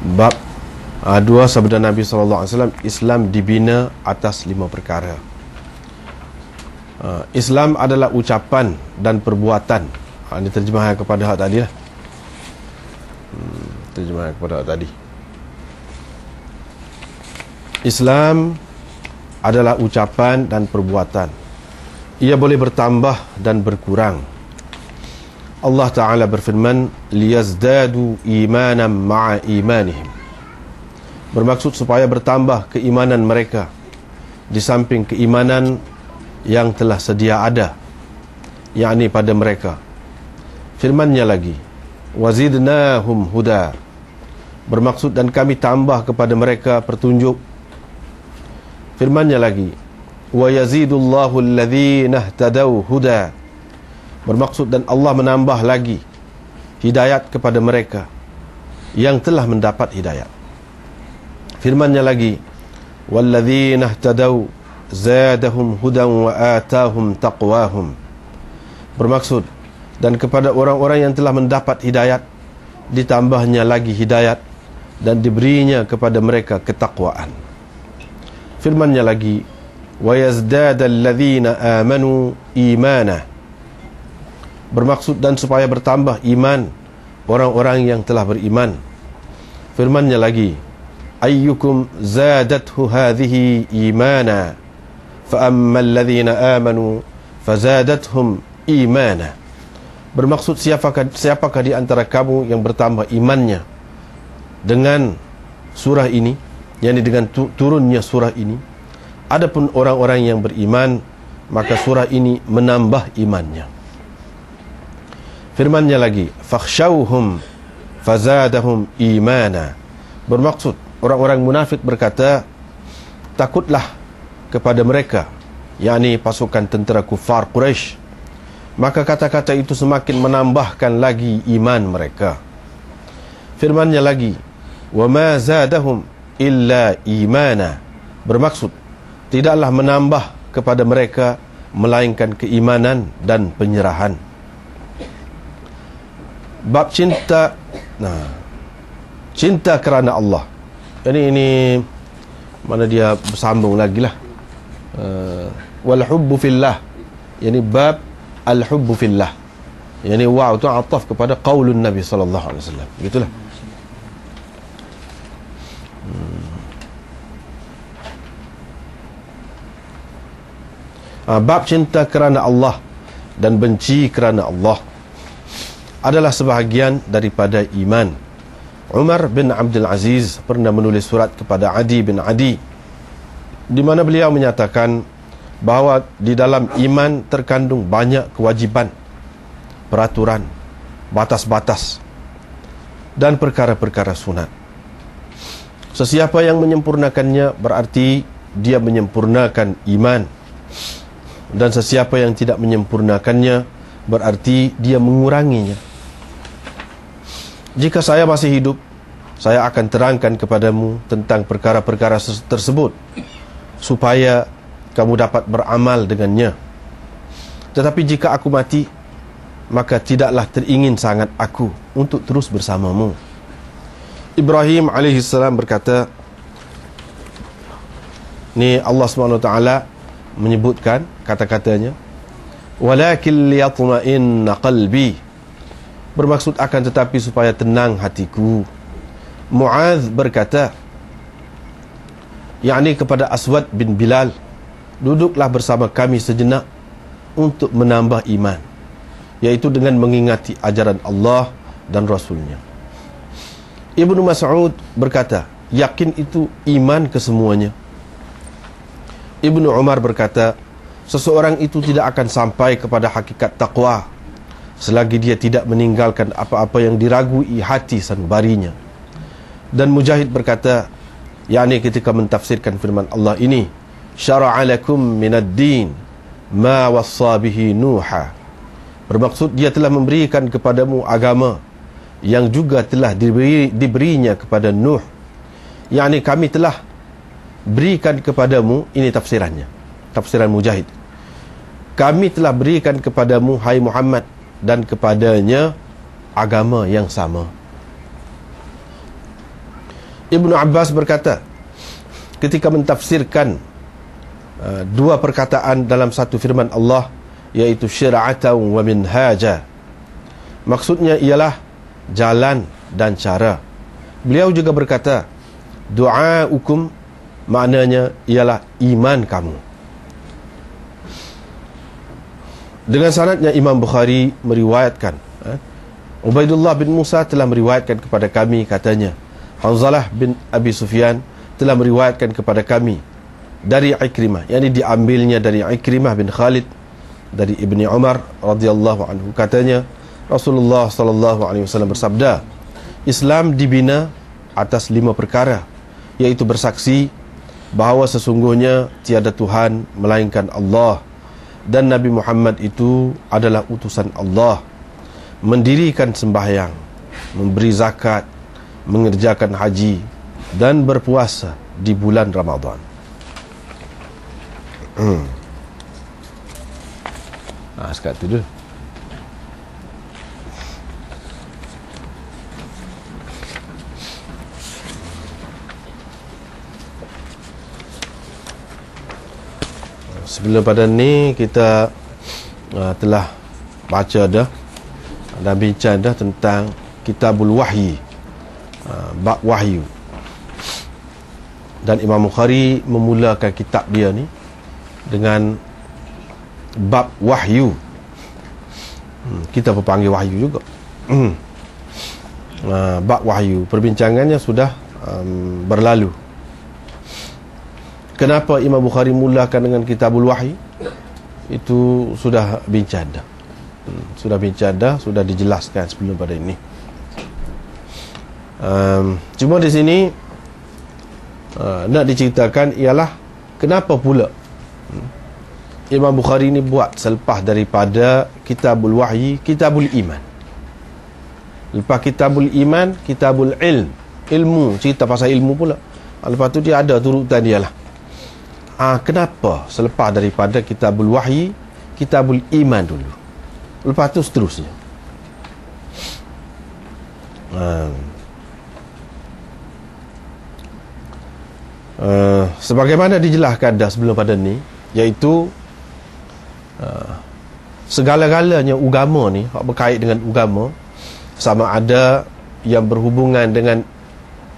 Bab 2 sabda Nabi SAW, Islam dibina atas 5 perkara. Islam adalah ucapan dan perbuatan. Ini terjemahan kepada hak tadi lah. Terjemahan kepada hak tadi. Islam adalah ucapan dan perbuatan. Ia boleh bertambah dan berkurang. Allah Ta'ala berfirman, liyazdadu imanan ma'a imanihim. Bermaksud supaya bertambah keimanan mereka di samping keimanan yang telah sedia ada, yakni pada mereka. Firman-Nya lagi, wazidnahum huda. Bermaksud dan kami tambah kepada mereka petunjuk. Firman-Nya lagi, wa yazidullahu alladhina ihtadaw huda. Bermaksud dan Allah menambah lagi hidayat kepada mereka yang telah mendapat hidayat. Firman-Nya lagi, walladzina ihtadaw zadahum hudan wa atahum taqwahum. Bermaksud dan kepada orang-orang yang telah mendapat hidayat ditambahnya lagi hidayat dan diberinya kepada mereka ketakwaan. Firman-Nya lagi, wa yazdadal ladzina amanu imana. Bermaksud dan supaya bertambah iman orang-orang yang telah beriman. Firman-Nya lagi, ayyukum zadathu hadhihi imana fa ammal ladzina amanu fazadathum imana. Bermaksud siapakah di antara kamu yang bertambah imannya dengan surah ini, yakni dengan turunnya surah ini. Adapun orang-orang yang beriman, maka surah ini menambah imannya. Firman-Nya lagi, fakhshawhum fazadahum imana. Bermaksud orang-orang munafik berkata, takutlah kepada mereka, yakni pasukan tentera kufar Quraisy. Maka kata-kata itu semakin menambahkan lagi iman mereka. Firman-Nya lagi, wa ma zadahum illa imana. Bermaksud tidaklah menambah kepada mereka melainkan keimanan dan penyerahan. Bab cinta, cinta kerana Allah. Ini mana dia bersambung lagi lah. Wal hubbu fillah, yani bab al hubbu fillah, yani wow tu ataf kepada qaulun Nabi sallallahu alaihi wasallam. Begitulah. Bab cinta kerana Allah dan benci kerana Allah adalah sebahagian daripada iman. Umar bin Abdul Aziz pernah menulis surat kepada Adi bin Adi, di mana beliau menyatakan bahawa di dalam iman terkandung banyak kewajiban, peraturan, batas-batas dan perkara-perkara sunat. Sesiapa yang menyempurnakannya berarti dia menyempurnakan iman, dan sesiapa yang tidak menyempurnakannya berarti dia menguranginya. Jika saya masih hidup, saya akan terangkan kepadamu tentang perkara-perkara tersebut supaya kamu dapat beramal dengannya. Tetapi jika aku mati, maka tidaklah teringin sangat aku untuk terus bersamamu. Ibrahim alaihissalam berkata, ni Allah SWT menyebutkan kata-katanya, walakin liyatma'inna qalbi. Bermaksud akan tetapi supaya tenang hatiku. Mu'adz berkata, yakni kepada Aswad bin Bilal, duduklah bersama kami sejenak untuk menambah iman, yaitu dengan mengingati ajaran Allah dan Rasulnya. Ibnu Mas'ud berkata, yakin itu iman kesemuanya. Ibnu Umar berkata, seseorang itu tidak akan sampai kepada hakikat taqwa selagi dia tidak meninggalkan apa-apa yang diragui hati sanubarinya. Dan Mujahid berkata, yakni ketika mentafsirkan firman Allah ini, syara'a lakum minad din ma wassa bihi Nuha. Bermaksud dia telah memberikan kepadamu agama yang juga telah diberinya kepada Nuh. Yakni kami telah berikan kepadamu, ini tafsirannya, tafsiran Mujahid, kami telah berikan kepadamu hai Muhammad dan kepadanya agama yang sama. Ibnu Abbas berkata ketika mentafsirkan dua perkataan dalam satu firman Allah, yaitu syir'atan wa minhaja, maksudnya ialah jalan dan cara. Beliau juga berkata du'aukum, maknanya ialah iman kamu. Dengan sanadnya Imam Bukhari meriwayatkan, Ubaidullah bin Musa telah meriwayatkan kepada kami, katanya Hanzalah bin Abi Sufyan telah meriwayatkan kepada kami dari Ikrimah, yakni diambilnya dari Ikrimah bin Khalid dari Ibni Umar radhiyallahu anhu, katanya Rasulullah sallallahu alaihi wasallam bersabda, Islam dibina atas 5 perkara, yaitu bersaksi bahawa sesungguhnya tiada Tuhan melainkan Allah dan Nabi Muhammad itu adalah utusan Allah, mendirikan sembahyang, memberi zakat, mengerjakan haji dan berpuasa di bulan Ramadan. Sekat tu dulu. Sebelum pada ni kita telah baca dah dan bincang dah tentang Kitabul Wahyi, bab wahyu. Dan Imam Bukhari memulakan kitab dia ni dengan bab wahyu. Kita berpanggil wahyu juga. Bab wahyu, perbincangannya sudah berlalu. Kenapa Imam Bukhari mulakan dengan Kitabul Wahyi? Itu sudah bincang dah. Sudah dijelaskan sebelum pada ini. Cuma di sini nak diceritakan ialah kenapa pula Imam Bukhari ni buat selepas daripada Kitabul Wahyi, Kitabul Iman. Lepas Kitabul Iman, Kitabul Ilmu, cerita pasal ilmu pula. Lepas tu dia ada turutan dia lah. Kenapa selepas daripada Kitabul Wahyi, Kitabul Iman dulu, lepas tu seterusnya. Sebagaimana dijelaskan dah sebelum pada ni, iaitu segala-galanya agama ni berkait dengan agama, sama ada yang berhubungan dengan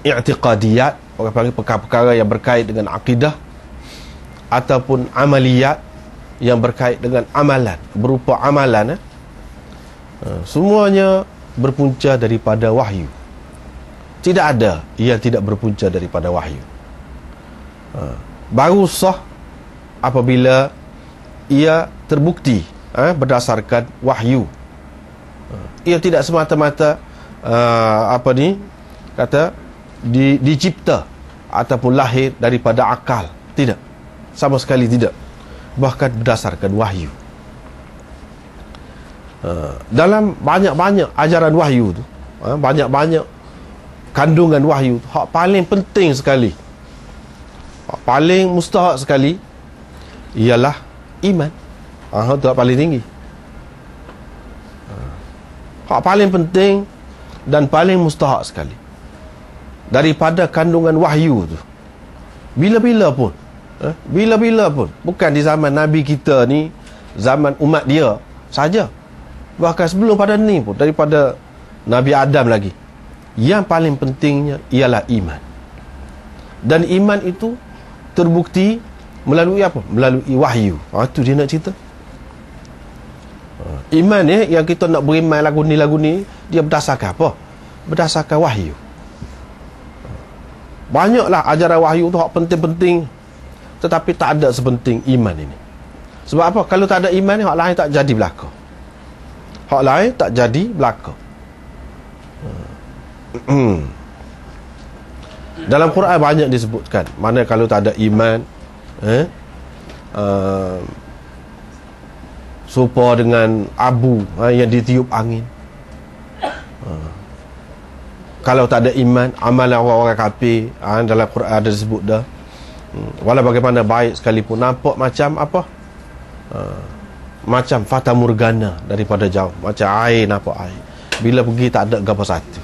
i'tiqadiyat, orang panggil perkara-perkara yang berkait dengan akidah, ataupun amaliyat yang berkait dengan amalan, berupa amalan, semuanya berpunca daripada wahyu. Tidak ada yang tidak berpunca daripada wahyu. Baru sah apabila ia terbukti berdasarkan wahyu. Ia tidak semata-mata dicipta ataupun lahir daripada akal. Tidak, sama sekali tidak. Bahkan berdasarkan wahyu. Dalam banyak-banyak ajaran wahyu tu, banyak-banyak kandungan wahyu tu, hak paling penting sekali, hak paling mustahak sekali ialah iman. Itu hak paling tinggi. Hak paling penting dan paling mustahak sekali daripada kandungan wahyu tu. Bila-bila pun, bukan di zaman Nabi kita ni, zaman umat dia saja, bahkan sebelum pada ni pun, daripada Nabi Adam lagi, yang paling pentingnya ialah iman. Dan iman itu terbukti melalui apa? Melalui wahyu. Itu dia nak cerita. Iman ni, yang kita nak beriman lagu ni, dia berdasarkan apa? Berdasarkan wahyu. Banyaklah ajaran wahyu tu hak penting-penting, tetapi tak ada sepenting iman ini. Sebab apa? Kalau tak ada iman ni, hak lain tak jadi belaka. Hak lain tak jadi belaka. Dalam Quran banyak disebutkan mana kalau tak ada iman, serupa dengan abu yang ditiup angin. Kalau tak ada iman, amalan orang-orang kafir, dalam Quran ada disebut dah. Walau bagaimana baik sekalipun, nampak macam apa? Macam fata morgana daripada jauh, macam air, nampak air. Bila pergi tak ada apa satu.